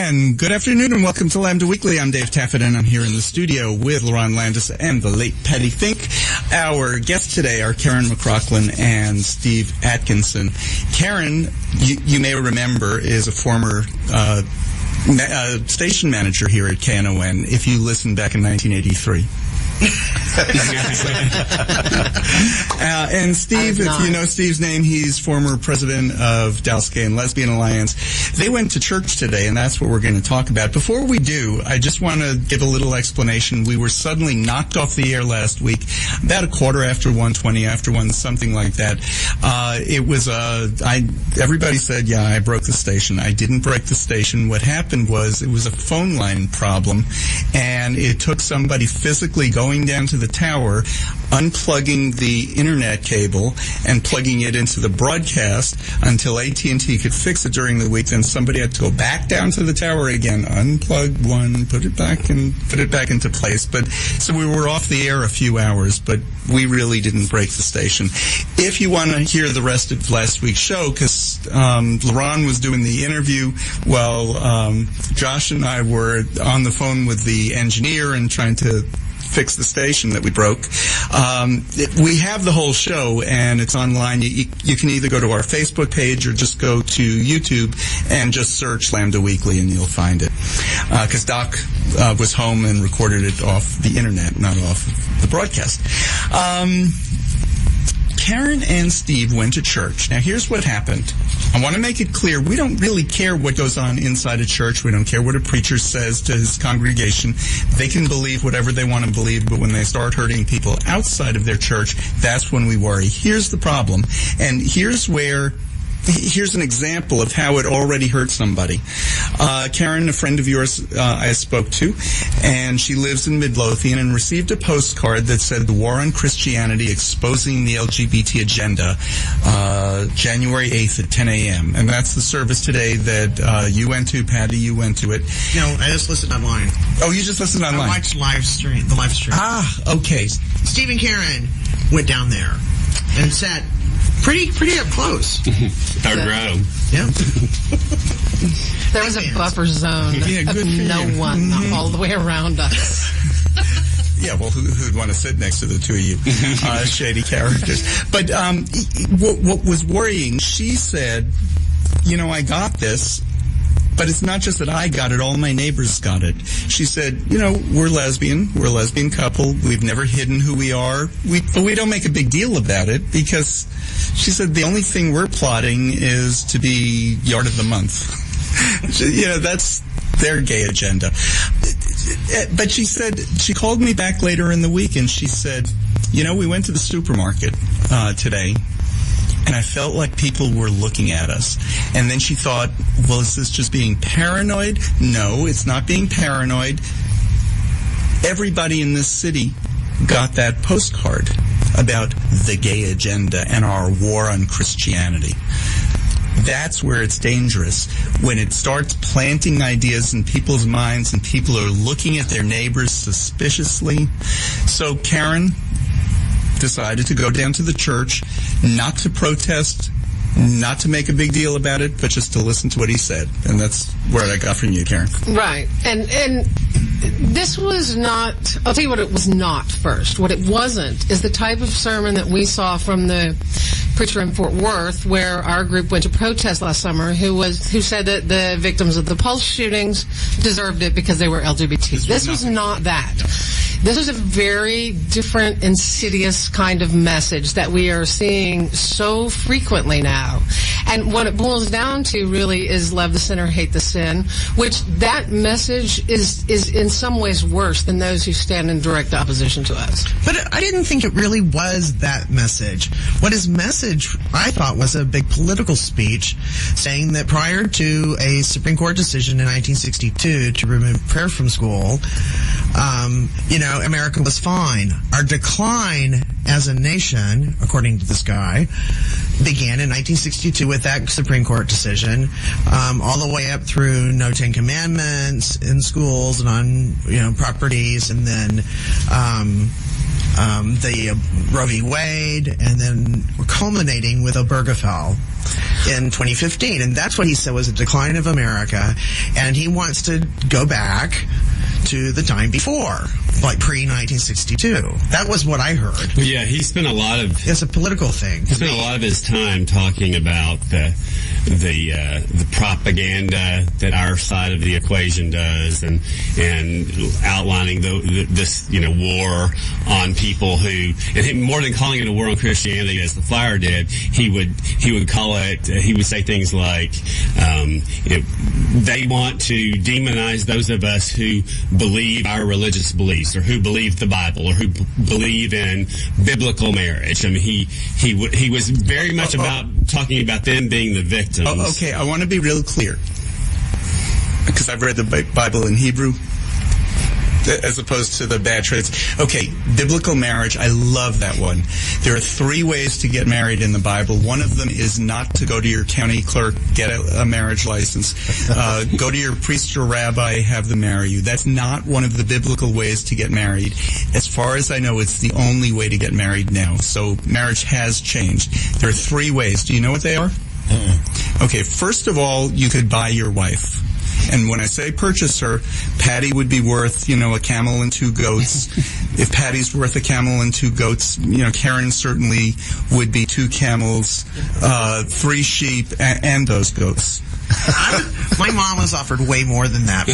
And good afternoon and welcome to Lambda Weekly. I'm Dave Taffet and I'm here in the studio with Lerone Landis and the late Patti Fink. Our guests today are Karen McCrocklin and Steve Atkinson. Karen, you may remember, is a former station manager here at KNON if you listened back in 1983. And Steve, if you know Steve's name, he's former president of Dallas Gay and Lesbian Alliance. They went to church today, and that's what we're going to talk about. Before we do, I just want to give a little explanation. We were suddenly knocked off the air last week, about 1:15, 20 after 1, something like that. It was everybody said, yeah, I broke the station. I didn't break the station. What happened was it was a phone line problem, and it took somebody physically going down to the tower, unplugging the internet cable and plugging it into the broadcast until AT&T could fix it during the week. Then somebody had to go back down to the tower again, unplug one, put it back into place. But so we were off the air a few hours, but we really didn't break the station. If you want to hear the rest of last week's show, because Lerone was doing the interview while Josh and I were on the phone with the engineer and trying to fix the station that we broke. We have the whole show, and it's online. You can either go to our Facebook page or just go to YouTube and just search Lambda Weekly, and you'll find it. Because Doc was home and recorded it off the internet, not off the broadcast. Karen and Steve went to church. Now, here's what happened. I want to make it clear, we don't really care what goes on inside a church. We don't care what a preacher says to his congregation. They can believe whatever they want to believe, but when they start hurting people outside of their church, that's when we worry. Here's the problem, and here's an example of how it already hurt somebody. Karen, a friend of yours I spoke to, and she lives in Midlothian, and received a postcard that said, "The War on Christianity Exposing the LGBT Agenda, January 8th at 10 a.m. And that's the service today that you went to, Patti, you went to it. No, I just listened online. Oh, you just listened online? I watched the live stream. Ah, okay. Steve and Karen went down there and sat pretty up close. Hard round. Yeah. There was a buffer zone of no one all the way around us. Yeah, well, who'd want to sit next to the two of you? Shady characters. But what was worrying, she said, I got this, but it's not just that I got it, all my neighbors got it. She said, we're a lesbian couple, we've never hidden who we are, but we don't make a big deal about it, because she said the only thing we're plotting is to be Yard of the Month. That's their gay agenda. But she said, she called me back later in the week and she said, we went to the supermarket today, and I felt like people were looking at us. And then she thought, well, is this just being paranoid? No, it's not being paranoid. Everybody in this city got that postcard about the gay agenda and our war on Christianity. That's where it's dangerous, when it starts planting ideas in people's minds and people are looking at their neighbors suspiciously. So Karen decided to go down to the church, not to protest, not to make a big deal about it, but just to listen to what he said. And that's where I got from you, Karen. Right. And this was not, I'll tell you what it was not first. What it wasn't is the type of sermon that we saw from the preacher in Fort Worth, where our group went to protest last summer, who said that the victims of the Pulse shootings deserved it because they were LGBT. This was not that. This is a very different, insidious kind of message that we are seeing so frequently now. And what it boils down to really is love the sinner, hate the sin, which that message is in some ways worse than those who stand in direct opposition to us. But I didn't think it really was that message. What his message, I thought, was a big political speech saying that prior to a Supreme Court decision in 1962 to remove prayer from school, America was fine. Our decline as a nation, according to this guy, began in 1962 with that Supreme Court decision, all the way up through no Ten Commandments in schools and on, properties, and then the Roe v. Wade, and then culminating with Obergefell in 2015. And that's what he said was a decline of America, and he wants to go back to the time before, like pre-1962. That was what I heard. Well, yeah, he spent a lot of... It's a political thing. He spent a lot of his time talking about the propaganda that our side of the equation does, and outlining this war on people who, and more than calling it a war on Christianity as the flyer did, he would call it, he would say things like, they want to demonize those of us who believe our religious beliefs, or who believe the Bible, or who believe in biblical marriage. I mean, he was very much about talking about them being the victims. Okay, I want to be real clear, because I've read the Bible in Hebrew as opposed to the bad traits. Okay, biblical marriage, I love that one. There are 3 ways to get married in the Bible. One of them is not to go to your county clerk, get a marriage license, go to your priest or rabbi, have them marry you. That's not one of the biblical ways to get married. As far as I know, it's the only way to get married now. So marriage has changed. There are 3 ways. Do you know what they are? Okay, first of all, you could buy your wife. And when I say purchase her, Patti would be worth, a camel and 2 goats. If Patti's worth a camel and 2 goats, Karen certainly would be 2 camels, 3 sheep, and those goats. My mom was offered way more than that.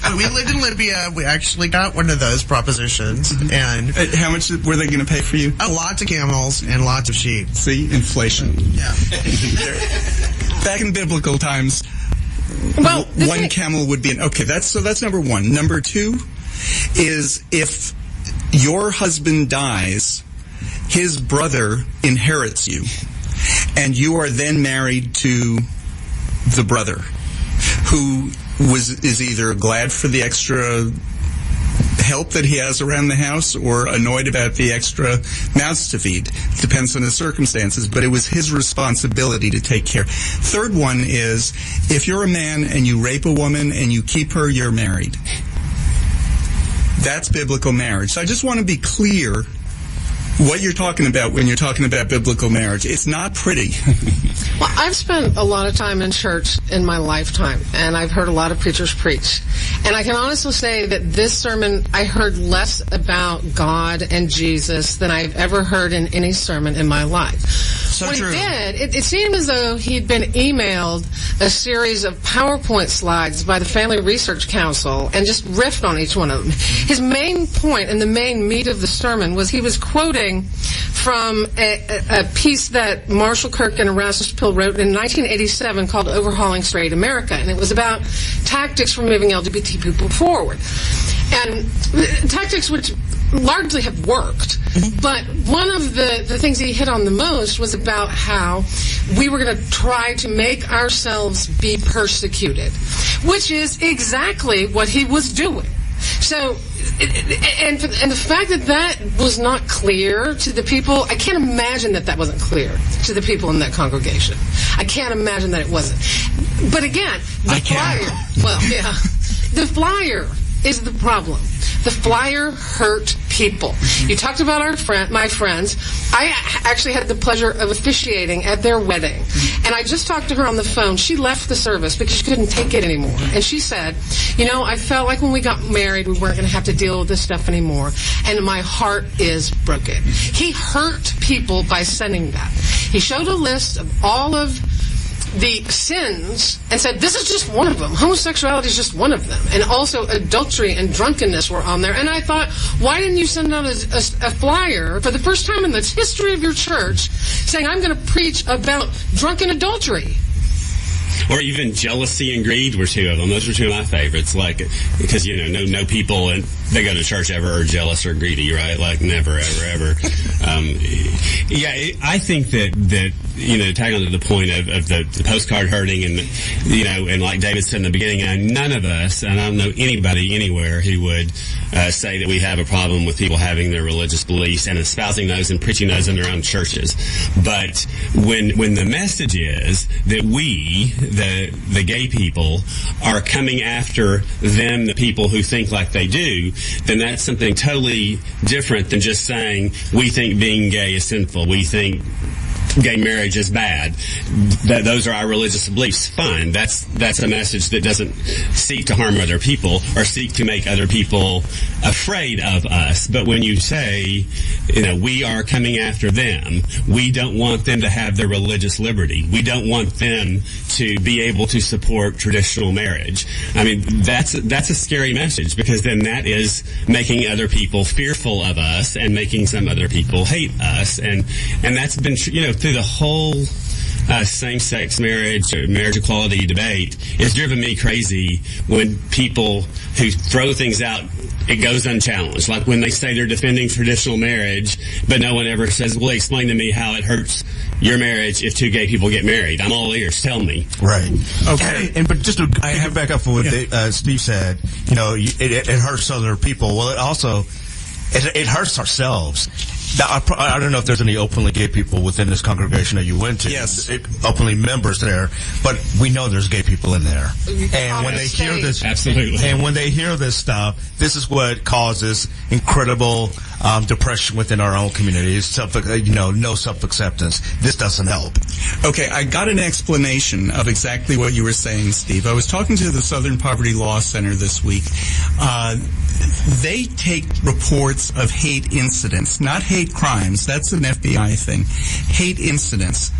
When we lived in Libya, we actually got one of those propositions. And how much were they going to pay for you? Lots of camels and lots of sheep. See, inflation. Yeah. Back in biblical times, Well, one camel would be okay. That's number 1. Number 2 is if your husband dies, his brother inherits you, and you are then married to the brother, who is either glad for the extra help that he has around the house or annoyed about the extra mouths to feed. Depends on the circumstances, but it was his responsibility to take care. Third one is, if you're a man and you rape a woman and you keep her, you're married. That's biblical marriage. So I just want to be clear what you're talking about when you're talking about biblical marriage. It's not pretty. Well, I've spent a lot of time in church in my lifetime, and I've heard a lot of preachers preach. And I can honestly say that this sermon, I heard less about God and Jesus than I've ever heard in any sermon in my life. So what true. he did, it seemed as though he'd been emailed a series of PowerPoint slides by the Family Research Council and just riffed on each one of them. His main point and the main meat of the sermon was he was quoting from a piece that Marshall Kirk and Erasmus Pill wrote in 1987 called Overhauling Straight America, and it was about tactics for moving LGBT people forward. And tactics which largely have worked, but one of the things he hit on the most was about how we were going to try to make ourselves be persecuted, which is exactly what he was doing. So, and the fact that was not clear to the people, I can't imagine that wasn't clear to the people in that congregation. I can't imagine that it wasn't. But again, the flyer is the problem. The flyer hurt people. You talked about my friends. I actually had the pleasure of officiating at their wedding. And I just talked to her on the phone. She left the service because she couldn't take it anymore. And she said, I felt like when we got married, we weren't going to have to deal with this stuff anymore. And my heart is broken. He hurt people by sending that. He showed a list of all of the sins and said, this is just one of them. Homosexuality is just one of them. And also adultery and drunkenness were on there. And I thought, why didn't you send out a flyer for the first time in the history of your church saying, I'm going to preach about drunken adultery? Or even jealousy and greed were 2 of them. Those were 2 of my favorites. Like, because, no people and they go to church ever are jealous or greedy, right? Like, never, ever, ever. I think that tag on to the point of the postcard hurting and, and like David said in the beginning, none of us, and I don't know anybody anywhere who would say that we have a problem with people having their religious beliefs and espousing those and preaching those in their own churches. But when the message is that we, the gay people, are coming after them, the people who think like they do, then that's something totally different than just saying, we think being gay is sinful. We think gay marriage is bad. Those are our religious beliefs. Fine. That's a message that doesn't seek to harm other people or seek to make other people afraid of us. But when you say, we are coming after them, we don't want them to have their religious liberty. We don't want them to be able to support traditional marriage. I mean, that's a scary message, because then that is making other people fearful of us and making some other people hate us. And that's been, through the whole same-sex marriage or marriage equality debate, it's driven me crazy when people who throw things out, it goes unchallenged. Like when they say they're defending traditional marriage, but no one ever says, well, explain to me how it hurts your marriage if two gay people get married. I'm all ears. Tell me. Right. Okay. But just to pick back up on what Steve said, it hurts other people. Well, it also, it hurts ourselves. Now, I don't know if there's any openly gay people within this congregation that you went to. Yes. Openly members there, but we know there's gay people in there. And when they hear this, absolutely. And when they hear this stuff, this is what causes incredible depression within our own communities. No self-acceptance. This doesn't help. Okay, I got an explanation of exactly what you were saying, Steve. I was talking to the Southern Poverty Law Center this week. They take reports of hate incidents, not hate crimes. That's an FBI thing. Hate incidents.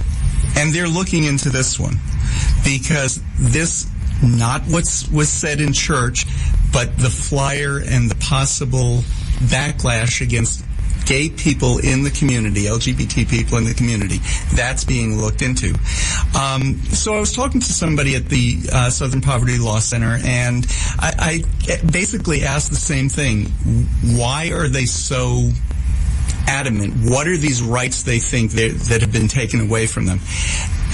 And they're looking into this one because this, not what was said in church, but the flyer and the possible backlash against gay people in the community, LGBT people in the community, that's being looked into. So I was talking to somebody at the Southern Poverty Law Center, and I basically asked the same thing. Why are they so adamant? What are these rights they think that have been taken away from them?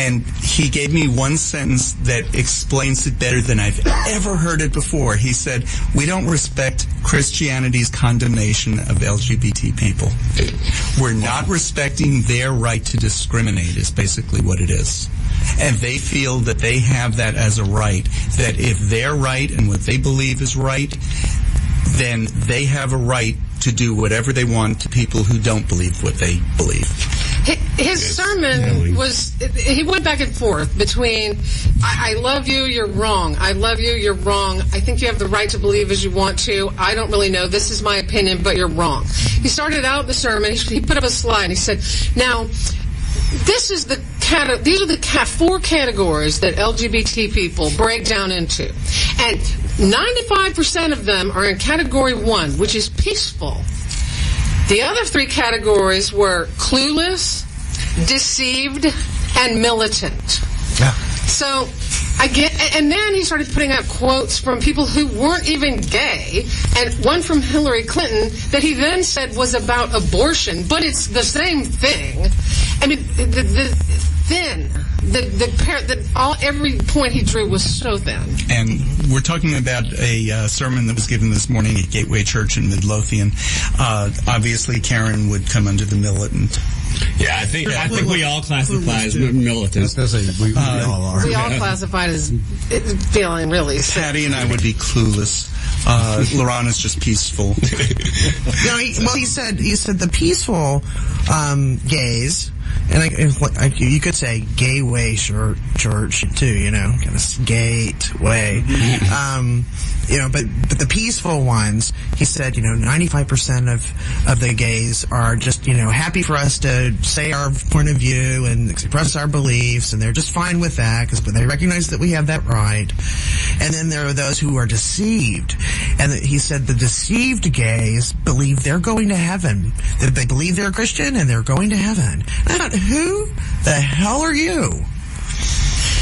And he gave me one sentence that explains it better than I've ever heard it before. He said, we don't respect Christianity's condemnation of LGBT people. We're not respecting their right to discriminate is basically what it is. And they feel that they have that as a right, that if they're right and what they believe is right, then they have a right to do whatever they want to people who don't believe what they believe. His sermon was, he went back and forth between, I love you, you're wrong. I love you, you're wrong. I think you have the right to believe as you want to. I don't really know. This is my opinion, but you're wrong. He started out the sermon, he put up a slide, and he said, now, these are the four categories that LGBT people break down into. And 95% of them are in category 1, which is peaceful. The other three categories were clueless, deceived, and militant. Yeah. So, and then he started putting out quotes from people who weren't even gay, and one from Hillary Clinton that he then said was about abortion, but it's the same thing. I mean, every point he drew was so thin. And we're talking about a sermon that was given this morning at Gateway Church in Midlothian. Obviously, Karen would come under the militant. Yeah, I think we all classify as militants. I was going to say, we all are. We all classified as feeling really sick. Patty and I would be clueless. Lerone is just peaceful. He said the peaceful gays, and you could say gateway church too, kind of gateway. But the peaceful ones, he said, 95% of the gays are just, happy for us to say our point of view and express our beliefs, and they're just fine with that because they recognize that we have that right. And then there are those who are deceived. And he said the deceived gays believe they're going to heaven. That they believe they're a Christian and they're going to heaven. And I thought, who the hell are you?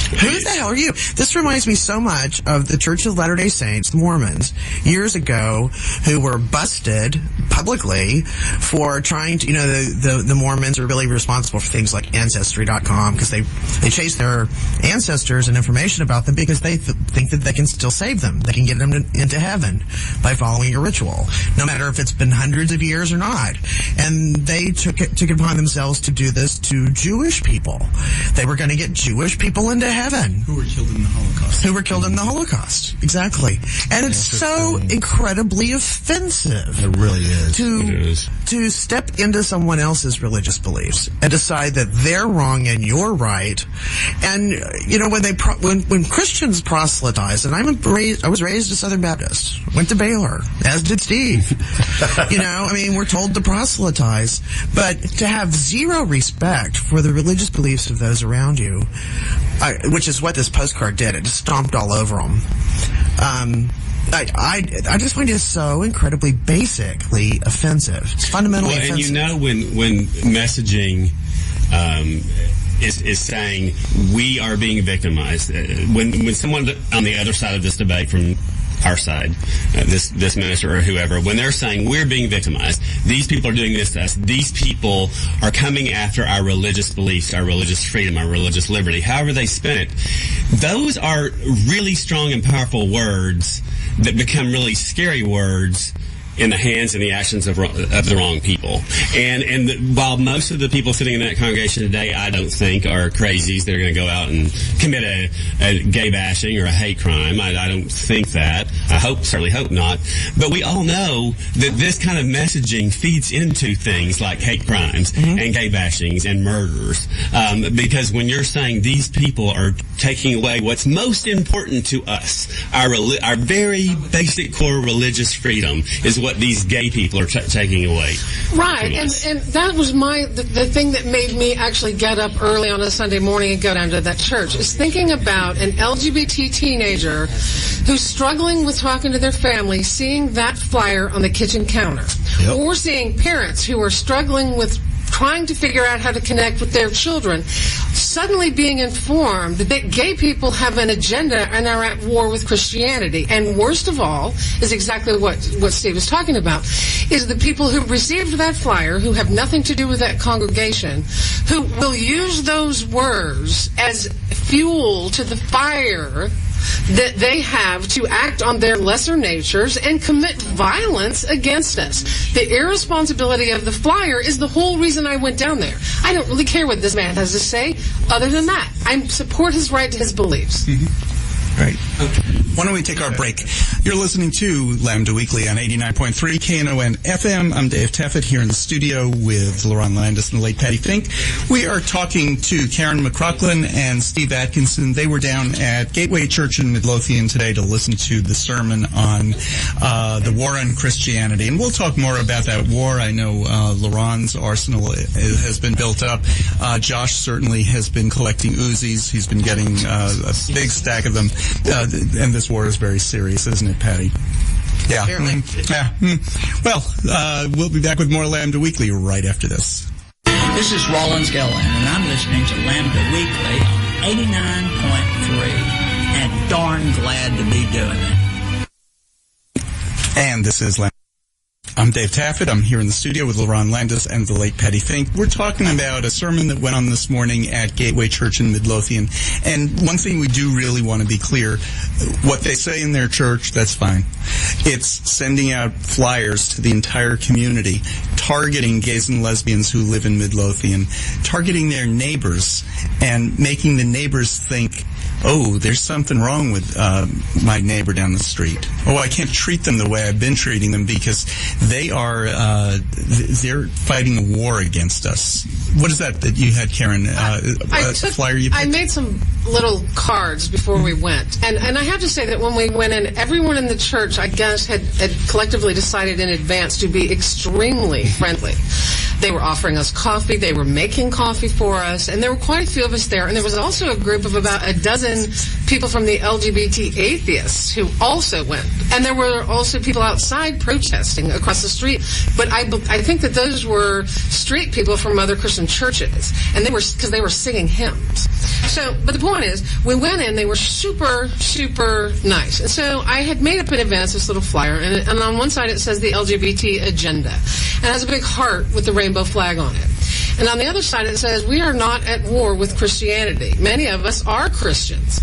Who the hell are you? This reminds me so much of the Church of Latter-day Saints, the Mormons, years ago, who were busted publicly for trying to, the Mormons are really responsible for things like Ancestry.com because they chase their ancestors and information about them because they think that they can still save them. They can get them into heaven by following a ritual, no matter if it's been hundreds of years or not. And they took it upon themselves to do this to Jewish people. They were going to get Jewish people into heaven. Who were killed in the Holocaust. Who were killed in the Holocaust. Exactly. And it's so incredibly offensive. It really is. To step into someone else's religious beliefs and decide that they're wrong and you're right. And, you know, when Christians proselytize, and I was raised a Southern Baptist, went to Baylor, as did Steve. You know, I mean, we're told to proselytize, but to have zero respect for the religious beliefs of those around you, which is what this postcard did. It just stomped all over them. I just find it so incredibly basically offensive. It's fundamentally offensive. And you know, when messaging is saying we are being victimized, when someone on the other side of this debate from our side, this minister or whoever, when they're saying we're being victimized, these people are doing this to us, these people are coming after our religious beliefs, our religious freedom, our religious liberty, however they spin it, those are really strong and powerful words that become really scary words in the hands and the actions of the wrong people. And while most of the people sitting in that congregation today, I don't think are crazies, they're going to go out and commit a gay bashing or a hate crime. I don't think that. Certainly hope not. But we all know that this kind of messaging feeds into things like hate crimes and gay bashings and murders. Because when you're saying these people are taking away what's most important to us, our very basic core religious freedom is what these gay people are taking away. Right, and that was the thing that made me actually get up early on a Sunday morning and go down to that church, is thinking about an LGBT teenager who's struggling with talking to their family, seeing that flyer on the kitchen counter, or seeing parents who are struggling with trying to figure out how to connect with their children, suddenly being informed that gay people have an agenda and are at war with Christianity. And worst of all is exactly what Steve was talking about, is the people who received that flyer, who have nothing to do with that congregation, who will use those words as fuel to the fire that they have to act on their lesser natures and commit violence against us. The irresponsibility of the flyer is the whole reason I went down there. I don't really care what this man has to say other than that. I support his right to his beliefs. Right. Why don't we take our break? You're listening to Lambda Weekly on 89.3 Knon FM. I'm Dave Taffet here in the studio with Lerone Landis and the late Patti Fink. We are talking to Karen McCrocklin and Steve Atkinson. They were down at Gateway Church in Midlothian today to listen to the sermon on the war on Christianity. And we'll talk more about that war. I know Lerone's arsenal has been built up. Josh certainly has been collecting Uzis. He's been getting a big stack of them. And this war is very serious, isn't it, Patti? Yeah. Well, we'll be back with more Lambda Weekly right after this. This is Rollins Gillen, and I'm listening to Lambda Weekly on 89.3, and darn glad to be doing it. And this is Lambda. I'm Dave Taffet. I'm here in the studio with Lerone Landis and the late Patti Fink. We're talking about a sermon that went on this morning at Gateway Church in Midlothian. And one thing we do really want to be clear, what they say in their church, that's fine. It's sending out flyers to the entire community, targeting gays and lesbians who live in Midlothian, targeting their neighbors, and making the neighbors think, oh, there's something wrong with my neighbor down the street. Oh, I can't treat them the way I've been treating them because they are they're fighting a war against us. What is that you had, Karen? Flyer you picked? I made some little cards before we went. And I have to say that when we went in, everyone in the church, I guess, had collectively decided in advance to be extremely friendly. They were offering us coffee. They were making coffee for us. And there were quite a few of us there. And there was also a group of about a dozen people from the LGBT atheists who also went. And there were also people outside protesting across the street. But I think that those were street people from other Christian churches. And they were, because they were singing hymns. So, but the point is, we went in, they were super, super nice. And so I had made up in advance this little flyer, and on one side it says the LGBT agenda. And it has a big heart with the rainbow flag on it. And on the other side it says, we are not at war with Christianity. Many of us are Christians.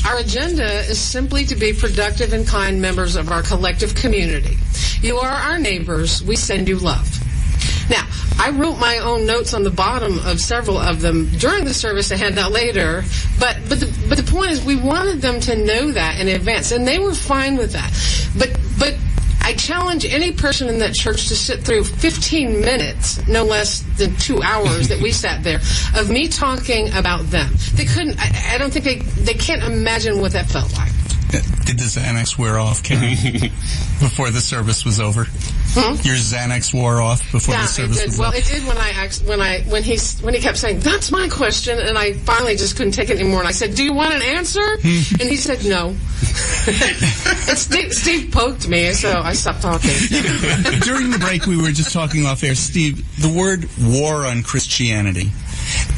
Our agenda is simply to be productive and kind members of our collective community. You are our neighbors. We send you love. Now, I wrote my own notes on the bottom of several of them during the service to hand out later, but the point is we wanted them to know that in advance, and they were fine with that. But I challenge any person in that church to sit through 15 minutes, no less than 2 hours that we sat there, of me talking about them. They couldn't, I don't think they can't imagine what that felt like. Did the Xanax wear off, Karen, before the service was over? Your Xanax wore off before the service was over? Well, it did when he kept saying, "That's my question," and I finally just couldn't take it anymore. And I said, "Do you want an answer?" And he said, "No." And Steve poked me, so I stopped talking. During the break, we were just talking off air, Steve, the word war on Christianity.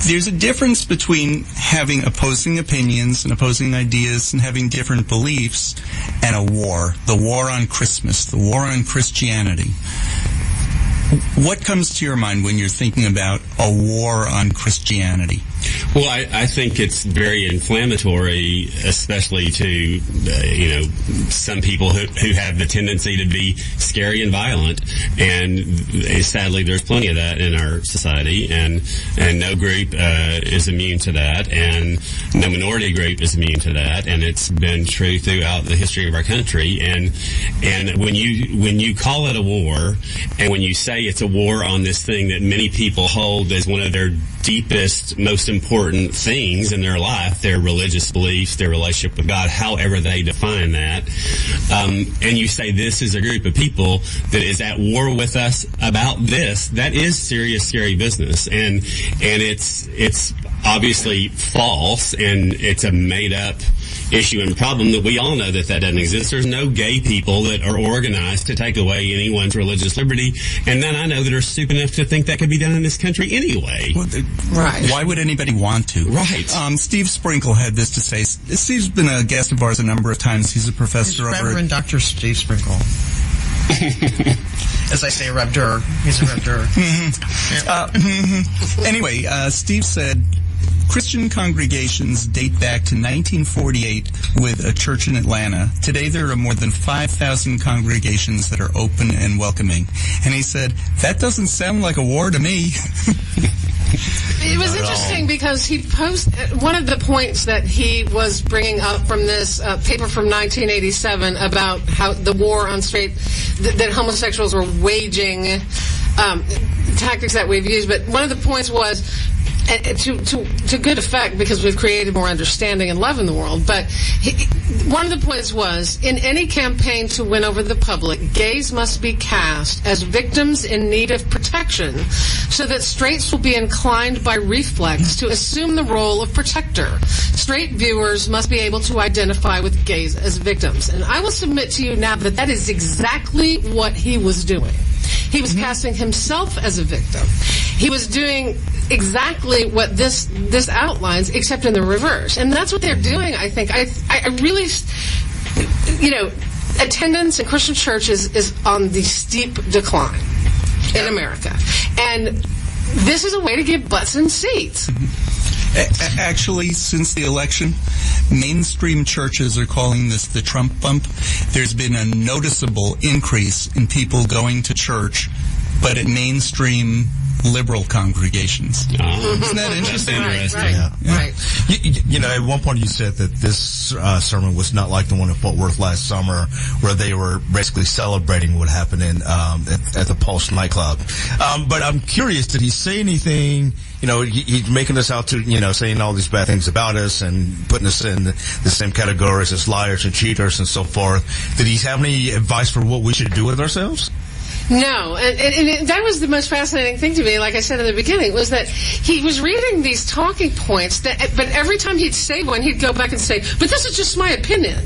There's a difference between having opposing opinions and opposing ideas and having different beliefs and a war. The war on Christmas, the war on Christianity. What comes to your mind when you're thinking about a war on Christianity? Well, I think it's very inflammatory, especially to some people who have the tendency to be scary and violent, and sadly, there's plenty of that in our society, and no group is immune to that, and no minority group is immune to that, and it's been true throughout the history of our country. And when you call it a war, and when you say it's a war on this thing that many people hold as one of their deepest, most important things in their life, their religious beliefs, their relationship with God, however they define that, and you say this is a group of people that is at war with us about this, that is serious, scary business, and it's obviously false, and it's a made-up issue and problem that we all know that doesn't exist. There's no gay people that are organized to take away anyone's religious liberty, and then I know that are stupid enough to think that could be done in this country anyway. Well, right. Why would anybody want to? Right. Steve Sprinkle had this to say. Steve's been a guest of ours a number of times. He's a professor over Reverend Dr. Steve Sprinkle. As I say, Revdur. He's a Revdur. Anyway, Steve said, Christian congregations date back to 1948 with a church in Atlanta. Today there are more than 5,000 congregations that are open and welcoming. And he said, that doesn't sound like a war to me. It was interesting because he posted one of the points that he was bringing up from this paper from 1987 about how the war on that homosexuals were waging, tactics that we've used. But one of the points was, to good effect, because we've created more understanding and love in the world. But one of the points was, in any campaign to win over the public, gays must be cast as victims in need of protection, so that straights will be inclined by reflex to assume the role of protector. Straight viewers must be able to identify with gays as victims. And I will submit to you now that is exactly what he was doing. He was casting himself as a victim. He was doing exactly what this outlines, except in the reverse. And that's what they're doing, I think. I really, attendance in Christian churches is on the steep decline in America. And this is a way to get butts in seats. Actually, since the election, mainstream churches are calling this the Trump bump. There's been a noticeable increase in people going to church, but at mainstream liberal congregations. Isn't that interesting? Right. At one point you said that this sermon was not like the one in Fort Worth last summer, where they were basically celebrating what happened at the Pulse nightclub. But I'm curious, did he say anything? He's making us out to, saying all these bad things about us and putting us in the same categories as liars and cheaters and so forth. Did he have any advice for what we should do with ourselves? No, and that was the most fascinating thing to me, like I said in the beginning, was that he was reading these talking points, but every time he'd say one, he'd go back and say, but this is just my opinion.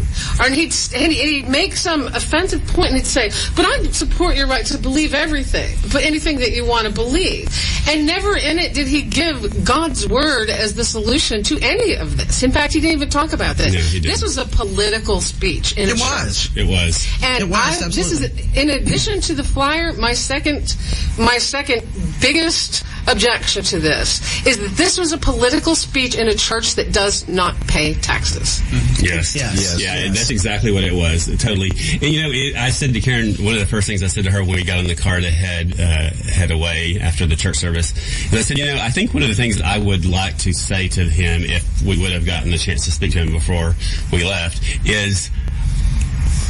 And he'd make some offensive point, and he'd say, but I support your right to believe everything, but anything that you want to believe. And never in it did he give God's word as the solution to any of this. In fact, he didn't even talk about this. No, he didn't. This was a political speech. It was. It was. And this is, in addition to the flyer, my second biggest objection to this is that this was a political speech in a church that does not pay taxes. Yes. Yeah, and that's exactly what it was. Totally. And I said to Karen, one of the first things I said to her when we got in the car to head away after the church service, is I said, I think one of the things that I would like to say to him if we would have gotten the chance to speak to him before we left is,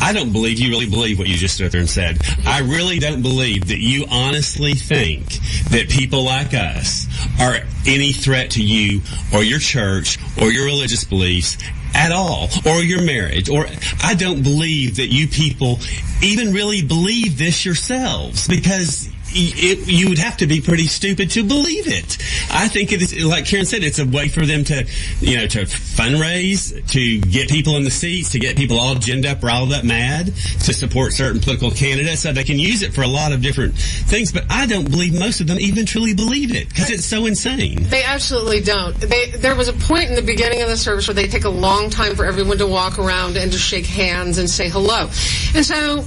I don't believe you really believe what you just stood there and said. I really don't believe that you honestly think that people like us are any threat to you or your church or your religious beliefs at all, or your marriage. Or I don't believe that you people even really believe this yourselves, because you would have to be pretty stupid to believe it. I think it is, like Karen said, it's a way for them to, to fundraise, to get people in the seats, to get people all ginned up, riled up, mad, to support certain political candidates, so they can use it for a lot of different things. But I don't believe most of them even truly believe it, because it's so insane. They absolutely don't. There was a point in the beginning of the service where they take a long time for everyone to walk around and to shake hands and say hello. And so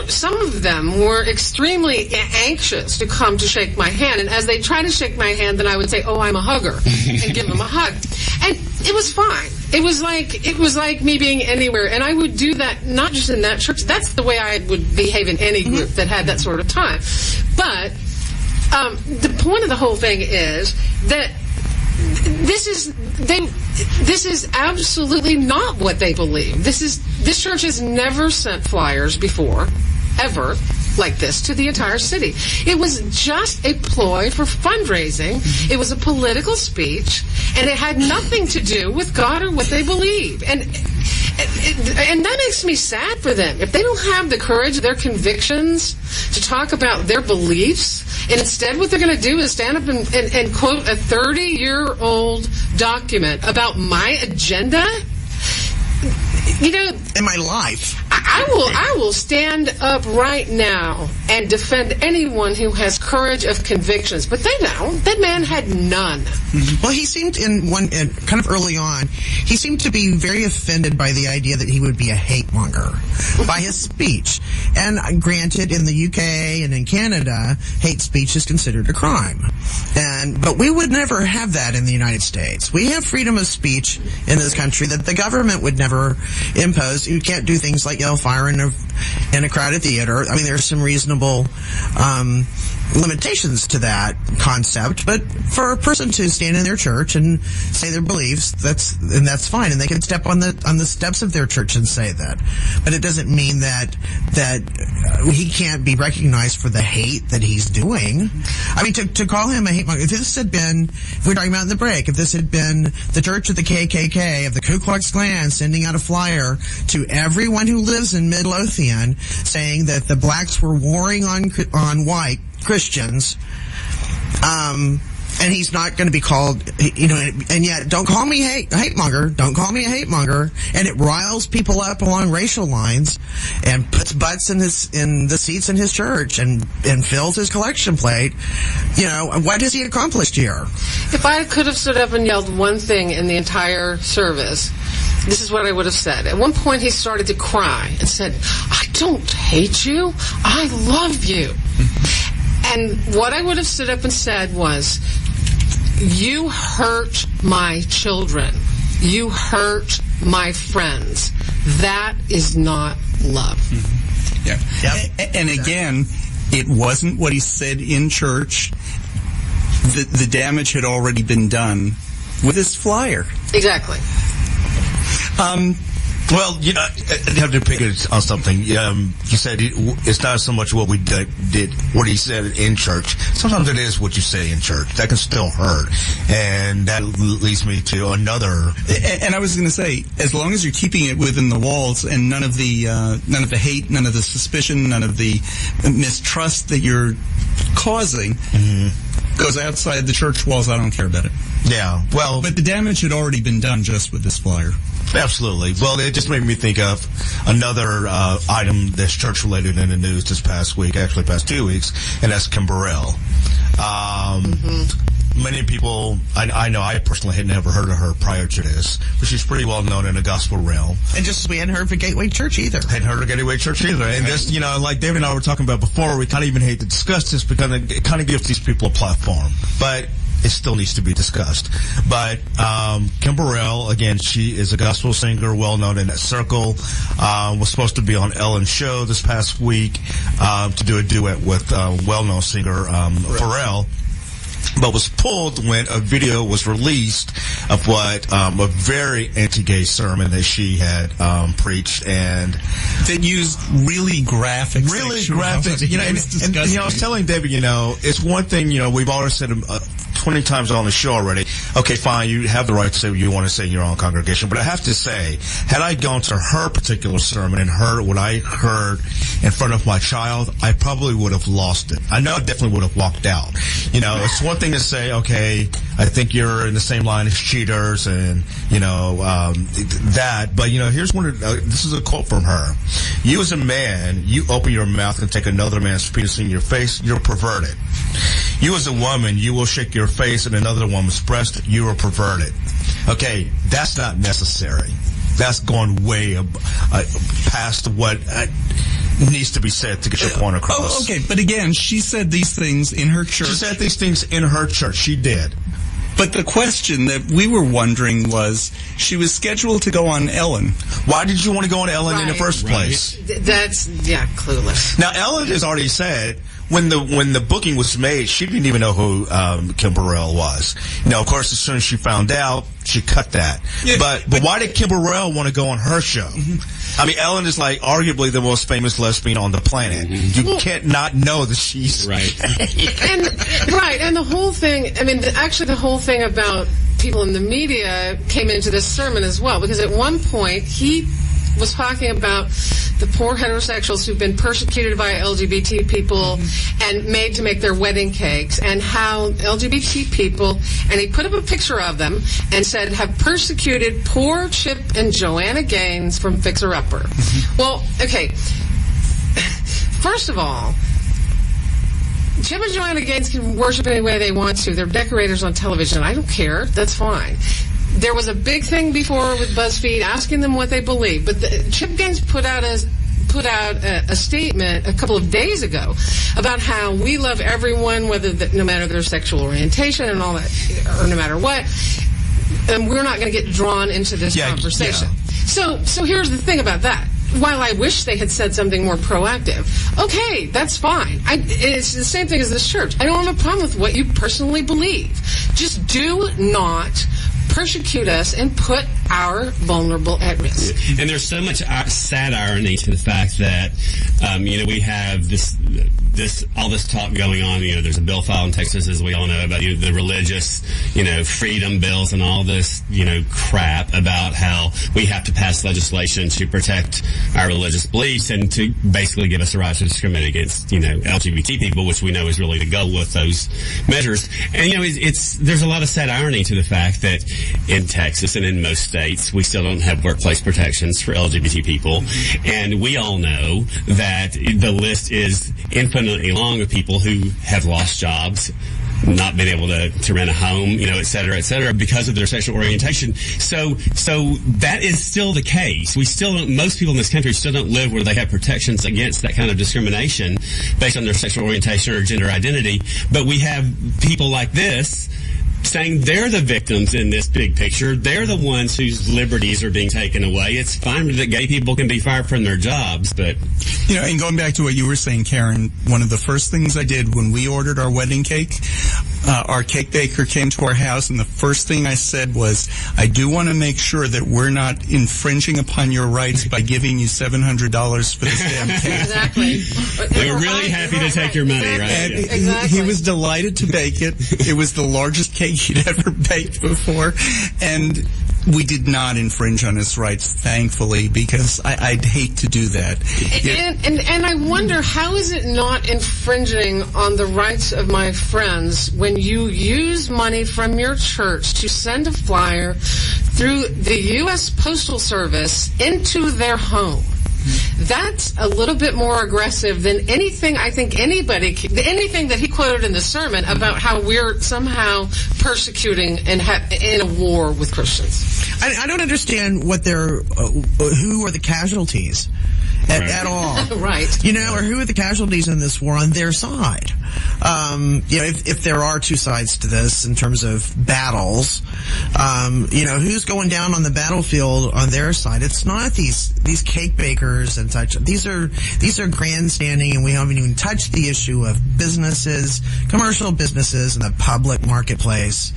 some of them were extremely anxious to come to shake my hand, and as they try to shake my hand, then I would say, "Oh, I'm a hugger," and give them a hug, and it was fine. It was like me being anywhere, and I would do that not just in that church. That's the way I would behave in any group that had that sort of time. But the point of the whole thing is that this is absolutely not what they believe. This church has never sent flyers before, ever, like this to the entire city. It was just a ploy for fundraising. It was a political speech, and it had nothing to do with God or what they believe. And that makes me sad for them. If they don't have the courage of their convictions to talk about their beliefs, and instead what they're going to do is stand up and quote a 30-year-old document about my agenda, in my life. I will stand up right now and defend anyone who has courage of convictions, but they don't. That man had none. Well, he seemed kind of early on, he seemed to be very offended by the idea that he would be a hate monger by his speech. And granted, in the UK and in Canada, hate speech is considered a crime. But we would never have that in the United States. We have freedom of speech in this country that the government would never impose. You can't do things like yell fire in a crowded theater. I mean, there's some reasonable limitations to that concept, but for a person to stand in their church and say their beliefs, that's fine, and they can step on the steps of their church and say that. But it doesn't mean that he can't be recognized for the hate that he's doing. I mean, to call him a hate monger, if we're talking about in the break, if this had been the church of the KKK, of the Ku Klux Klan, sending out a flyer to everyone who lives in Midlothian saying that the blacks were warring on white Christians, and he's not going to be called, and yet, don't call me hate monger, don't call me a hate monger, and it riles people up along racial lines, and puts butts in the seats in his church, and fills his collection plate. What has he accomplished here? If I could have stood up and yelled one thing in the entire service, this is what I would have said. At one point, he started to cry and said, "I don't hate you, I love you." And what I would have stood up and said was, "You hurt my children. You hurt my friends. That is not love." Yeah. Yep. And again, it wasn't what he said in church. The damage had already been done with this flyer. Exactly. Well, I have to pick it on something. You said it's not so much what we did, what he said in church. Sometimes it is what you say in church. That can still hurt. And that leads me to another. And I was going to say, as long as you're keeping it within the walls and none of the hate, none of the suspicion, none of the mistrust that you're causing goes outside the church walls, I don't care about it. Yeah, well, but the damage had already been done just with this flyer. Absolutely. Well, it just made me think of another item that's church-related in the news this past week, actually past 2 weeks, and that's Kim Burrell. many people, I know I personally had never heard of her prior to this, but she's pretty well known in the gospel realm. And just as we hadn't heard of a Gateway Church either. Hadn't heard of Gateway Church either. And this, you know, like David and I were talking about before, we kind of even hate to discuss this because it kind of gives these people a platform. But it still needs to be discussed. But Kim Burrell, again, she is a gospel singer, well known in that circle. Was supposed to be on Ellen's show this past week to do a duet with well-known singer Burrell, but was pulled when a video was released of what a very anti-gay sermon that she had preached, and that used really graphic, you know. And you know, I was telling David, you know, it's one thing, you know, we've always said 20 times on the show already. Okay, fine, you have the right to say what you want to say in your own congregation, but I have to say, had I gone to her particular sermon and heard what I heard in front of my child, I probably would have lost it. I know I definitely would have walked out. You know, it's one thing to say, okay, I think you're in the same line as cheaters and, you know, that, but, you know, here's this is a quote from her. You as a man, you open your mouth and take another man's penis in your face, you're perverted. You as a woman, you will shake your face at another woman's breast, you are perverted. Okay, that's not necessary. That's going way past what needs to be said to get your point across. Oh, okay, but again, she said these things in her church. She said these things in her church. She did. But the question that we were wondering was, she was scheduled to go on Ellen. Why did you want to go on Ellen in the first place? That's, clueless. Now, Ellen has already said, when the booking was made, she didn't even know who Kim Burrell was. You know, of course, as soon as she found out, she cut that. Yeah, but why did Kim Burrell want to go on her show? I mean, Ellen is like arguably the most famous lesbian on the planet. You can't not know that she's right. And the whole thing. I mean, actually, the whole thing about people in the media came into this sermon as well, because at one point he was talking about the poor heterosexuals who've been persecuted by LGBT people and made to make their wedding cakes, and how LGBT people, and he put up a picture of them and said, have persecuted poor Chip and Joanna Gaines from Fixer Upper. Well, okay, first of all, Chip and Joanna Gaines can worship any way they want to. They're decorators on television. I don't care. That's fine. There was a big thing before with BuzzFeed asking them what they believe, but Chip Gaines put out a statement a couple of days ago about how we love everyone, no matter their sexual orientation and all that, or no matter what, and we're not going to get drawn into this conversation. Yeah. So here's the thing about that. While I wish they had said something more proactive, okay, that's fine. It's the same thing as this church. I don't have a problem with what you personally believe. Just do not persecute us and put our vulnerable at risk. And there's so much sad irony to the fact that, we have all this talk going on. You know, there's a bill filed in Texas, as we all know, about the religious, freedom bills and all this, crap about how we have to pass legislation to protect our religious beliefs and to basically give us the right to discriminate against, LGBT people, which we know is really the goal with those measures. And, there's a lot of sad irony to the fact that in Texas and in most states, we still don't have workplace protections for LGBT people. And we all know that the list is infinitely long of people who have lost jobs, not been able to rent a home, et cetera, because of their sexual orientation. So that is still the case. Most people in this country still don't live where they have protections against that kind of discrimination based on their sexual orientation or gender identity. But we have people like this saying they're the victims in this big picture. They're the ones whose liberties are being taken away. It's fine that gay people can be fired from their jobs, but... and going back to what you were saying, Karen, one of the first things I did when we ordered our wedding cake, our cake baker came to our house, and the first thing I said was, I do want to make sure that we're not infringing upon your rights by giving you $700 for this damn cake. Exactly. They were really happy to take your money, right? And he was delighted to bake it. It was the largest cake he'd ever baked before, and we did not infringe on his rights, thankfully, because I'd hate to do that. And I wonder, how is it not infringing on the rights of my friends when you use money from your church to send a flyer through the U.S. Postal Service into their home? That's a little bit more aggressive than anything I think anything that he quoted in the sermon about how we're somehow persecuting and in a war with Christians. I don't understand who are the casualties at all. Right. Or who are the casualties in this war on their side? If there are two sides to this in terms of battles, who's going down on the battlefield on their side? It's not these cake bakers and such. These are grandstanding, and we haven't even touched the issue of businesses, commercial businesses in the public marketplace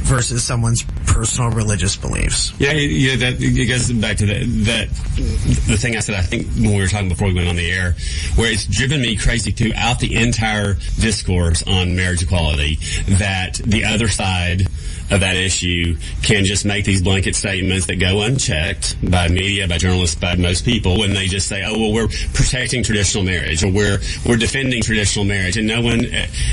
versus someone's personal religious beliefs. Yeah, that it goes back to the thing I said, I think, when we were talking before we went on the air, where it's driven me crazy throughout the entire discourse on marriage equality that the other side of that issue can just make these blanket statements that go unchecked by media, by journalists, by most people, when they just say, oh, well, we're protecting traditional marriage, or we're defending traditional marriage, and no one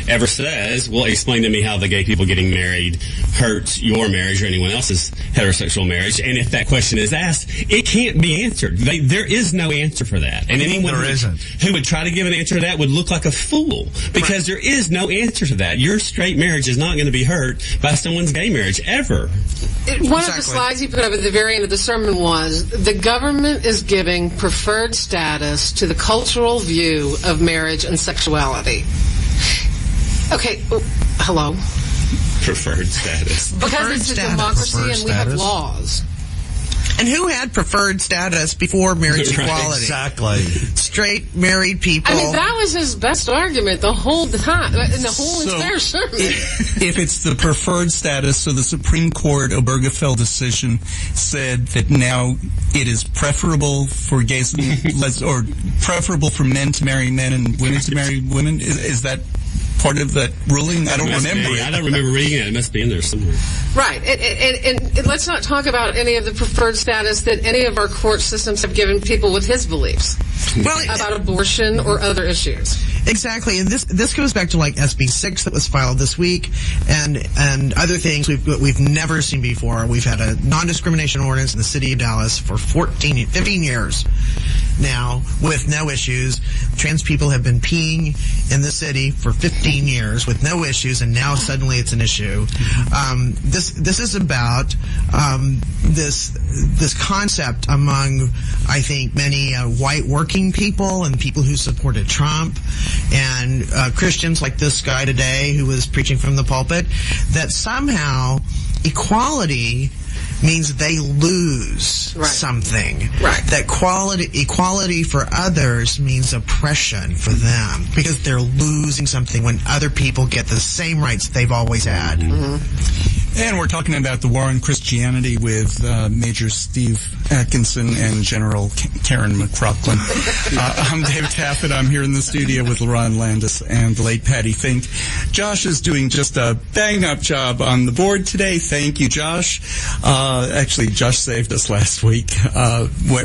ever says, well, explain to me how the gay people getting married hurts your marriage or anyone else's heterosexual marriage. And if that question is asked, it can't be answered. There is no answer for that. And anyone who would try to give an answer to that would look like a fool, because there is no answer to that. Your straight marriage is not going to be hurt by someone's gay marriage ever. One of the slides he put up at the very end of the sermon was, the government is giving preferred status to the cultural view of marriage and sexuality. Okay, hello? Preferred status. Because it's a democracy and we have laws. And who had preferred status before marriage equality? Exactly. Straight married people. I mean, that was his best argument the whole time, in the whole entire sermon. If it's the preferred status, so the Supreme Court Obergefell decision said that now it is preferable for gays or preferable for men to marry men and women to marry women. Is that part of that ruling? I don't remember it. I don't remember reading it. It must be in there somewhere. Right. And let's not talk about any of the preferred status that any of our court systems have given people with his beliefs about abortion or other issues. Exactly. And this goes back to like SB 6 that was filed this week and other things we've never seen before. We've had a non-discrimination ordinance in the city of Dallas for 15 years now with no issues. Trans people have been peeing in the city for 15 years with no issues, and now suddenly it's an issue. This is about this concept among, I think, many white working people and people who supported Trump and Christians like this guy today who was preaching from the pulpit, that somehow equality means they lose something. Right. That equality for others means oppression for them because they're losing something when other people get the same rights they've always had. Mm-hmm. And we're talking about the war on Christianity with Major Steve Atkinson and General Karen McCrocklin. I'm Dave Taffet. I'm here in the studio with Lerone Landis and the late Patti Fink. Josh is doing just a bang-up job on the board today. Thank you, Josh. Actually, Josh saved us last week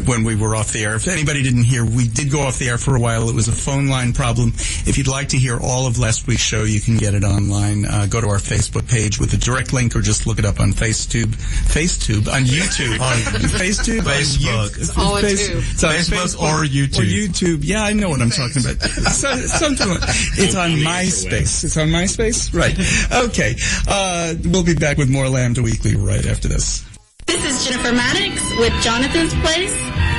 when we were off the air. If anybody didn't hear, we did go off the air for a while. It was a phone line problem. If you'd like to hear all of last week's show, you can get it online. Go to our Facebook page with a direct link, or just look it up on FaceTube, on YouTube, on FaceTube, Facebook. It's all a tube. It's on Facebook or YouTube. Or YouTube. Yeah, I know what I'm talking about. Something like, it's on MySpace. It's on MySpace? Right. Okay. We'll be back with more Lambda Weekly right after this. This is Jennifer Maddox with Jonathan's Place,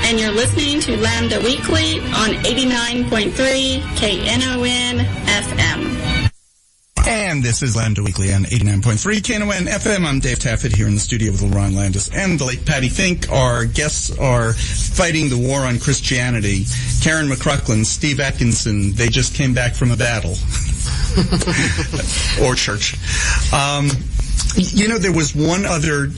and you're listening to Lambda Weekly on 89.3 KNON FM. And this is Lambda Weekly on 89.3 KNON FM. I'm Dave Taffet here in the studio with Lerone Landis and the late Patti Fink. Our guests are fighting the war on Christianity. Karen McCrocklin, Steve Atkinson, they just came back from a battle. Or church. There was one other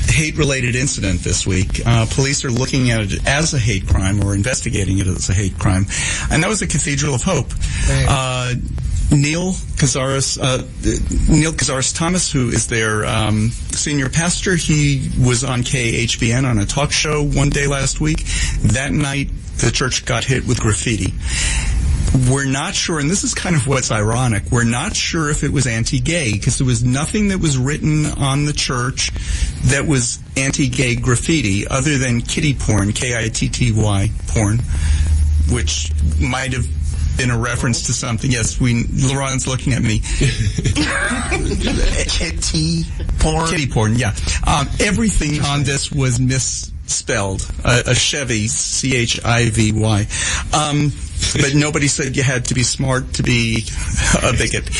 hate-related incident this week. Police are looking at it as a hate crime, or investigating it as a hate crime, and that was the Cathedral of Hope. Neil Cazares Thomas, who is their senior pastor, he was on KHBN on a talk show one day last week. That night, the church got hit with graffiti. We're not sure, and this is kind of what's ironic, we're not sure if it was anti-gay, because there was nothing that was written on the church that was anti-gay graffiti other than kitty porn, K-I-T-T-Y porn, which might have been a reference to something. Yes, Lerone's looking at me. Kitty porn? Kitty porn, yeah. Everything on this was misspelled. A Chevy, C-H-I-V-Y. But nobody said you had to be smart to be a bigot.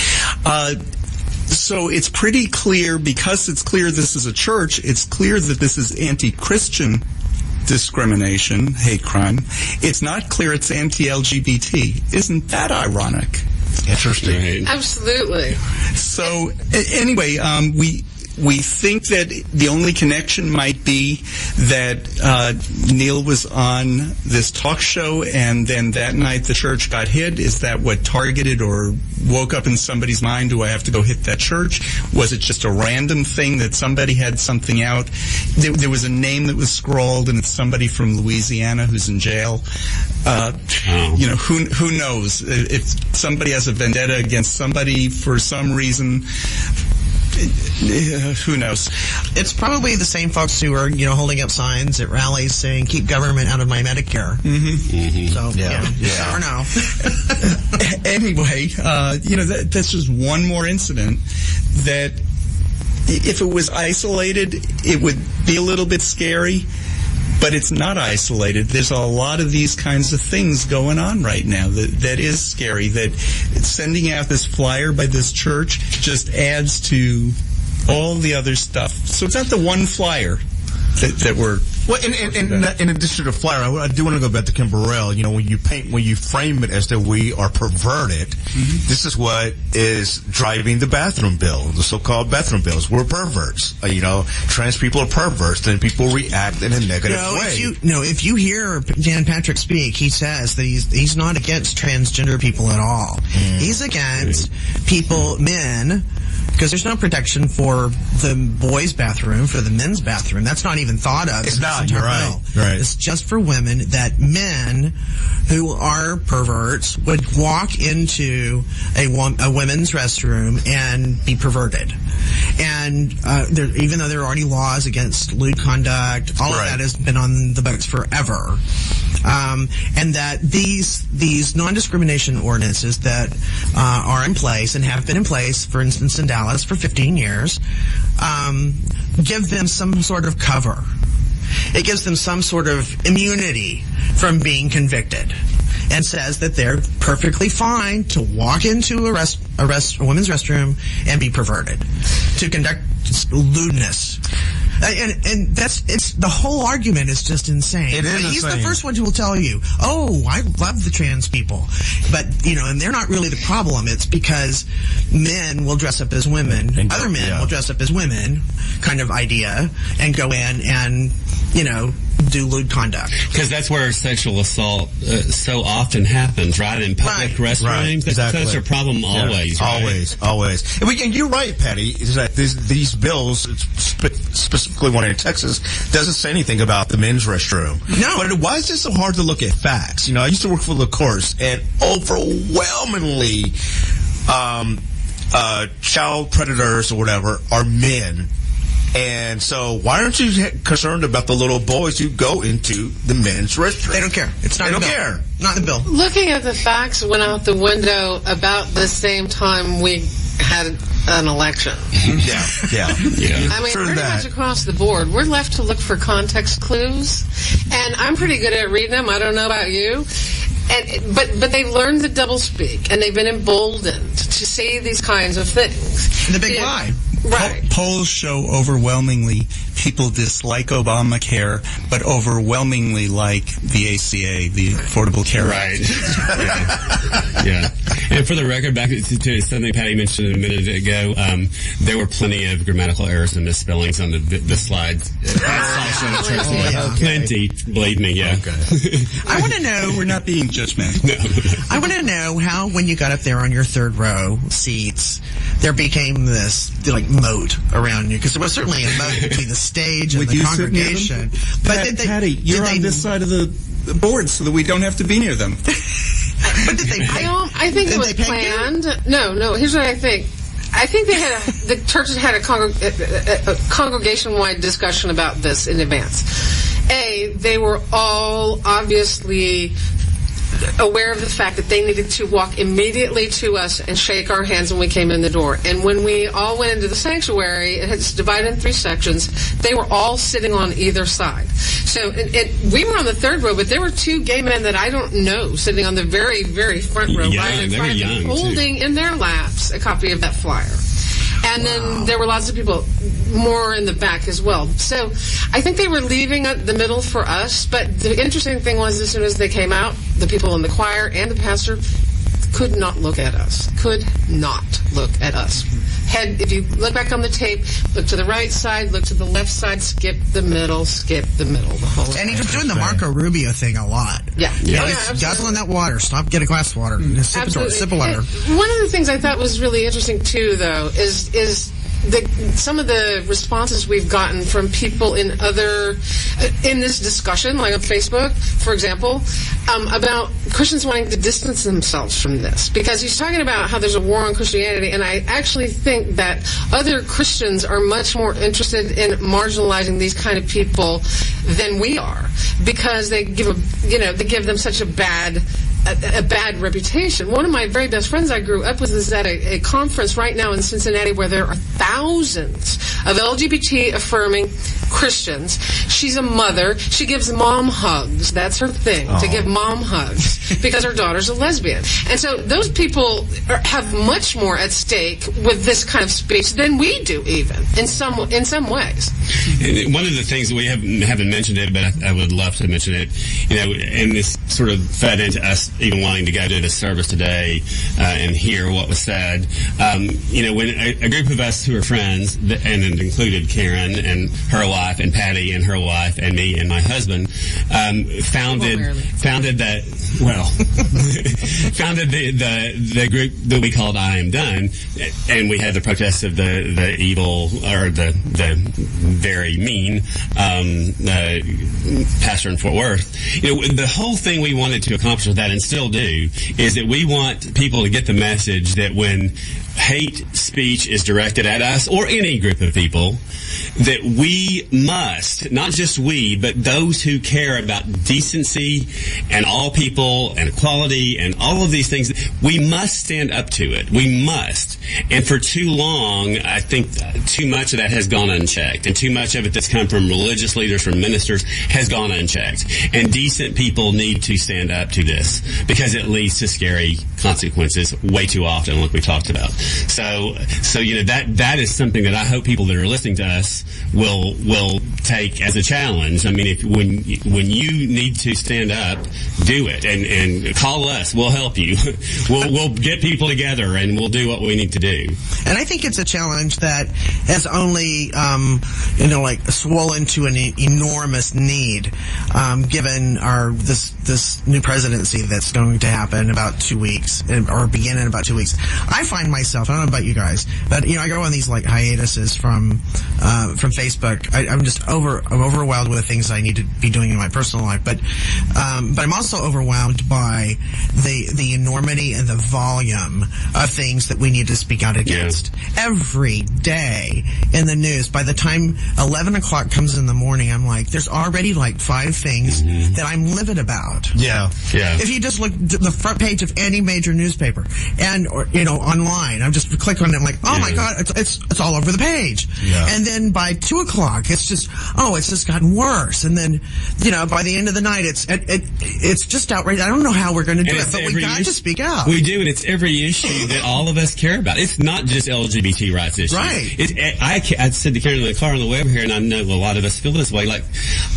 So it's pretty clear, because it's clear this is a church, it's clear that this is anti-Christian discrimination, hate crime. It's not clear it's anti-LGBT. Isn't that ironic? Interesting. Right. Absolutely. So anyway, we think that the only connection might be that Neil was on this talk show, and then that night the church got hit. Is that what targeted or woke up in somebody's mind? Do I have to go hit that church? Was it just a random thing that somebody had something out? There was a name that was scrawled, and it's somebody from Louisiana who's in jail. Who knows? If somebody has a vendetta against somebody for some reason, who knows? It's probably the same folks who are, holding up signs at rallies saying, "Keep government out of my Medicare." Mm-hmm. Mm-hmm. So, you never know. Anyway, that's just one more incident that, if it was isolated, it would be a little bit scary. But it's not isolated. There's a lot of these kinds of things going on right now that is scary. That sending out this flyer by this church just adds to all the other stuff. So it's not the one flyer that we're... Well, in addition to the flyer, I do want to go back to Kim Burrell. When you frame it as that we are perverted, this is what is driving the bathroom bill, the so-called bathroom bills. We're perverts. Trans people are perverts, then people react in a negative way. If you hear Dan Patrick speak, he says that he's not against transgender people at all. He's against men, because there's no protection for the boys' bathroom, for the men's bathroom. That's not even thought of. It's not. You're right. Right. It's just for women, that men who are perverts would walk into a women's restroom and be perverted. And even though there are already laws against lewd conduct, all of that has been on the books forever. And that these non-discrimination ordinances that are in place and have been in place, for instance, in Dallas for 15 years, give them some sort of cover. It gives them some sort of immunity from being convicted, and says that they're perfectly fine to walk into a women's restroom and be perverted, to conduct lewdness. And the whole argument is just insane. It is insane. He's the first one who will tell you, "Oh, I love the trans people," but and they're not really the problem. It's because men will dress up as women, and other men will dress up as women, kind of idea, and go in and do lewd conduct. Because that's where sexual assault so often happens, right? In public restrooms. Right. Exactly. That's a problem always, right? Always. And you're right, Patty, is that these bills, specifically one in Texas, doesn't say anything about the men's restroom. No. But why is it so hard to look at facts? I used to work for the courts, and overwhelmingly child predators or whatever are men. And so why aren't you concerned about the little boys who go into the men's restroom? They don't care. It's not. They don't care. Not in the bill. Looking at the facts went out the window about the same time we had an election. Yeah. I mean, pretty much across the board, we're left to look for context clues, and I'm pretty good at reading them. I don't know about you. But they've learned the doublespeak, and they've been emboldened to say these kinds of things. The big lie. Right. Polls show overwhelmingly people dislike Obamacare, but overwhelmingly like the ACA, the Affordable Care Act. Right. Yeah. And for the record, back to something Patty mentioned a minute ago, there were plenty of grammatical errors and misspellings on the slides. Plenty, believe me, yeah. Okay. I want to know... We're not being judgmental. No. I want to know how, when you got up there on your third row seats, there became this, moat around you, because there was certainly a moat between the stage and the congregation. But Patty, you're on this side of the board so that we don't have to be near them. But did they pay? I think it was planned. No. Here's what I think. I think the churches had a congregation-wide discussion about this in advance. They were all obviously aware of the fact that they needed to walk immediately to us and shake our hands when we came in the door. And when we all went into the sanctuary, it's divided in 3 sections, they were all sitting on either side. So we were on the third row, but there were 2 gay men that I don't know sitting on the very, very front row, right in front of them, holding in their laps a copy of that flyer. And then there were lots of people more in the back as well. So I think they were leaving the middle for us. But the interesting thing was, as soon as they came out, the people in the choir and the pastor could not look at us. Could not look at us. If you look back on the tape, look to the right side, look to the left side, skip the middle, the whole And he was doing the Marco Rubio thing a lot. Yeah. Guzzling that water. Stop, get a glass of water. Sip of water. One of the things I thought was really interesting, too, though, is some of the responses we've gotten from people in this discussion, like on Facebook, for example, about Christians wanting to distance themselves from this. Because he's talking about how there's a war on Christianity, and I actually think that other Christians are much more interested in marginalizing these kind of people than we are, because they give them such a bad reputation. One of my very best friends I grew up with is at a conference right now in Cincinnati where there are thousands of LGBT affirming Christians. She's a mother. She gives mom hugs. That's her thing, to give mom hugs, because her daughter's a lesbian. And so those people have much more at stake with this kind of speech than we do, even in some ways. One of the things that we haven't mentioned it, but I would love to mention it, and this sort of fed into us even wanting to go to the service today and hear what was said. When a group of us who are friends, and it included Karen and her wife, and Patti and her wife, and me and my husband, founded the group that we called I Am Done, and we had the protest of the evil, or the very mean pastor in Fort Worth. The whole thing we wanted to accomplish with that, and still do, is that we want people to get the message that when hate speech is directed at us or any group of people, that we must, not just we, but those who care about decency and all people and equality and all of these things, we must stand up to it. We must. And for too long, I think too much of that has gone unchecked, and too much of it that's come from religious leaders, from ministers, has gone unchecked. And decent people need to stand up to this, because it leads to scary consequences way too often, like we talked about. So that is something that I hope people that are listening to us will take as a challenge. I mean, when you need to stand up, do it, and call us. We'll help you. We'll get people together, and we'll do what we need to do. And I think it's a challenge that has only swollen to an enormous need, given this new presidency that's going to happen in about 2 weeks, or begin in about 2 weeks. I find myself, I don't know about you guys, but I go on these hiatuses from Facebook. I'm overwhelmed with the things I need to be doing in my personal life, but I'm also overwhelmed by the enormity and the volume of things that we need to speak out against. Every day in the news, by the time 11 o'clock comes in the morning, I'm like, there's already 5 things that I'm livid about. Yeah. If you just look at the front page of any major newspaper or online, I'm just click on it, I'm like, oh my God, it's all over the page. Yeah. And then by 2 o'clock, it's just gotten worse. And then, by the end of the night, it's just outrageous. I don't know how we're going to do it, but we got to speak out. We do, and it's every issue that all of us care about. It's not just LGBT rights issues. Right. I said to Karen in the car on the way over here, and I know a lot of us feel this way.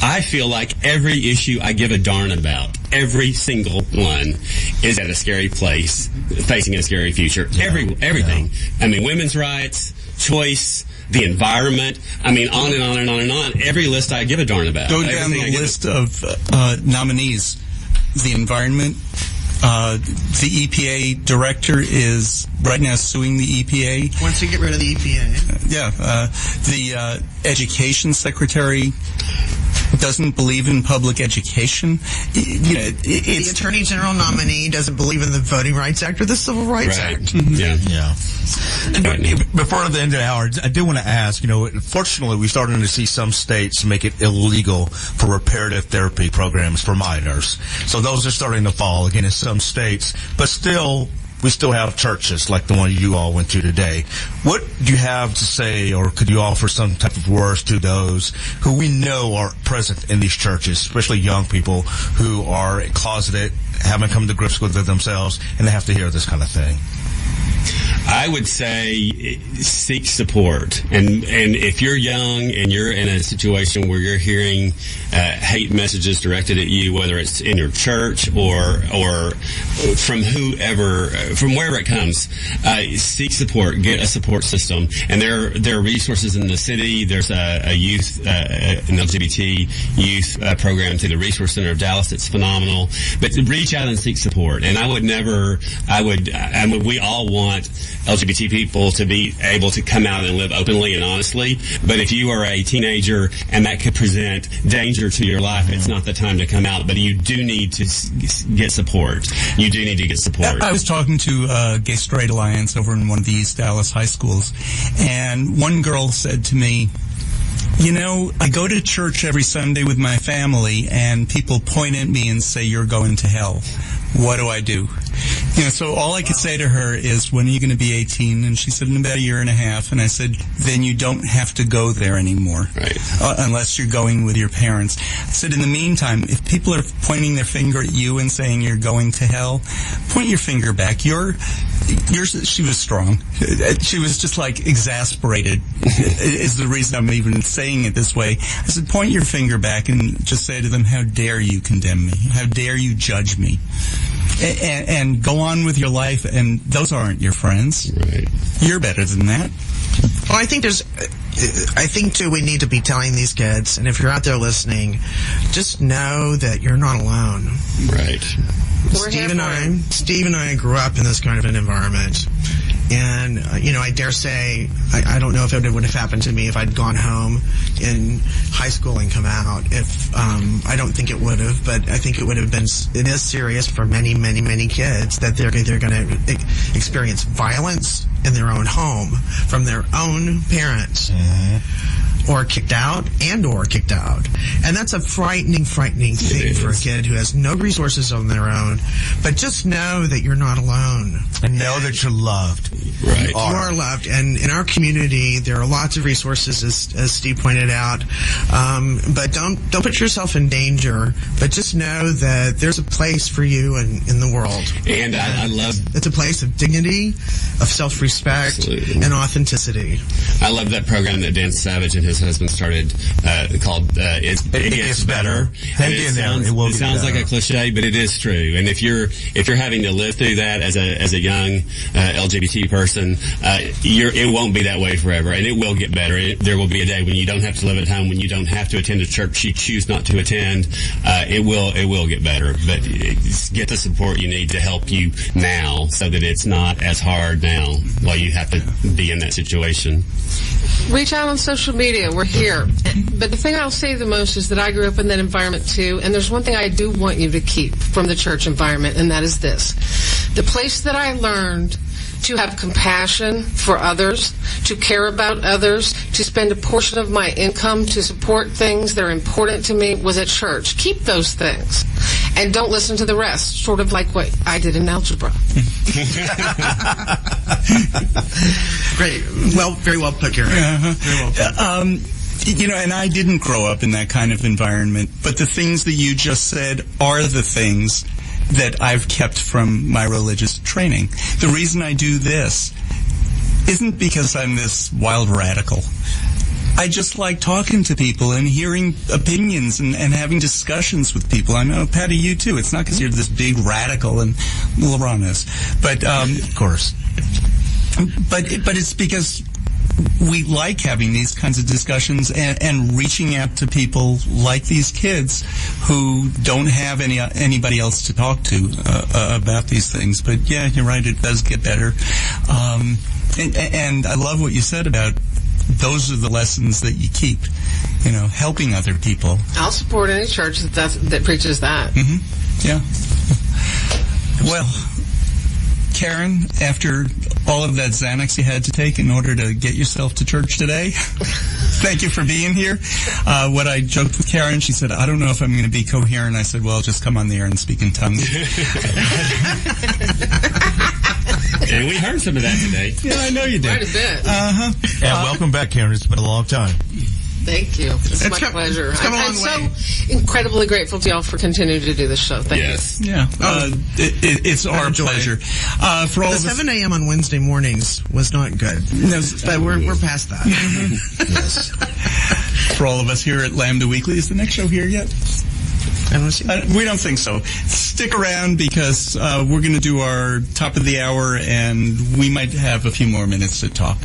I feel like every issue I give a darn about, every single one, is at a scary place, facing a scary future. Everything. I mean, women's rights, choice, the environment. I mean, on and on and on and on. Every list I give a darn about. Go down the list of nominees. The environment. The EPA director is right now suing the EPA. Once you get rid of the EPA. The education secretary doesn't believe in public education. The Attorney General nominee doesn't believe in the Voting Rights Act or the Civil Rights Act. Yeah. Before the end of the hour, I do want to ask, fortunately, we're starting to see some states make it illegal for reparative therapy programs for minors. So those are starting to fall again in some states, but still, we still have churches like the one you all went to today. What do you have to say, or could you offer some type of words to those who we know are present in these churches, especially young people who are closeted, haven't come to grips with it themselves, and they have to hear this kind of thing? I would say seek support, and if you're young and you're in a situation where you're hearing hate messages directed at you, whether it's in your church or from wherever it comes, seek support. Get a support system, and there are resources in the city. There's a youth, an LGBT youth program through the Resource Center of Dallas that's phenomenal. But reach out and seek support. And we all want LGBT people to be able to come out and live openly and honestly. But if you are a teenager and that could present danger to your life, it's not the time to come out. But you do need to get support. You do need to get support. I was talking to Gay Straight Alliance over in one of the East Dallas high schools, and one girl said to me, I go to church every Sunday with my family, and people point at me and say, you're going to hell. What do I do? So all I could say to her is, when are you going to be 18? And she said, in about a year and a half. And I said, then you don't have to go there anymore. Right. Unless you're going with your parents. I said, in the meantime, if people are pointing their finger at you and saying you're going to hell, point your finger back. She was strong. She was just like exasperated is the reason I'm even saying it this way. I said, point your finger back and just say to them, how dare you condemn me? How dare you judge me? And go on with your life, and those aren't your friends. Right. You're better than that. Well, I think too, we need to be telling these kids, and if you're out there listening, just know that you're not alone. Right. Steve and I grew up in this kind of an environment. And, I dare say, I don't know if it would have happened to me if I'd gone home in high school and come out. I don't think it would have, but I think it would have been, it is serious for many, many, many kids that they're going to experience violence in their own home from their own parents. Or kicked out. And that's a frightening thing for a kid who has no resources on their own. But just know that you're not alone. And know that you're loved. Right. You are loved. And in our community, there are lots of resources, as Steve pointed out. But don't put yourself in danger. But just know that there's a place for you in the world. And I love... It's a place of dignity, of self-respect, Absolutely. and authenticity. I love that program that Dan Savage and his husband started called It Gets Better. Hang in there. It sounds like a cliche, but it is true. And if you're having to live through that as a young LGBT person, it won't be that way forever, and it will get better. There will be a day when you don't have to live at home, when you don't have to attend a church you choose not to attend. It will get better, but get the support you need to help you now, so that it's not as hard now while you have to be in that situation. Reach out on social media. We're here. But the thing I'll say the most is that I grew up in that environment too, and there's one thing I do want you to keep from the church environment, and that is this. The place that I learned to have compassion for others, to care about others, to spend a portion of my income to support things that are important to me was at church. Keep those things. And don't listen to the rest, sort of like what I did in algebra. Great. Well, very well put, Gary. Very well put. And I didn't grow up in that kind of environment, but the things that you just said are the things that I've kept from my religious training. The reason I do this isn't because I'm this wild radical. I just like talking to people and hearing opinions and having discussions with people. I know, Patti, you too. It's not because you're this big radical, and Lerone is. But, of course. But it's because we like having these kinds of discussions and reaching out to people like these kids who don't have anybody else to talk to about these things. But yeah, you're right, it does get better. And I love what you said about those are the lessons that you keep. helping other people. I'll support any church that preaches that. Yeah. Well, Karen, after all of that Xanax you had to take in order to get yourself to church today, thank you for being here. What I joked with Karen, she said, I don't know if I'm going to be coherent. I said, well, just come on the air and speak in tongues. And we heard some of that today. Yeah, I know you did. Quite a bit. And welcome back, Karen. It's been a long time. Thank you. It's my pleasure. I'm so incredibly grateful to y'all for continuing to do this show. Thank you. Yeah. It's our pleasure. For all The of us, 7 a.m. on Wednesday mornings was not good. No, but we're past that. Yes. for all of us here at Lambda Weekly, is the next show here yet? We don't think so. Stick around because we're going to do our top of the hour, and we might have a few more minutes to talk.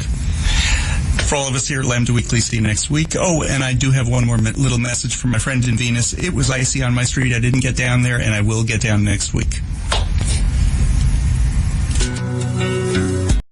For all of us here at Lambda Weekly, see you next week. Oh, and I do have one more little message from my friend in Venus. It was icy on my street. I didn't get down there, and I will get down next week.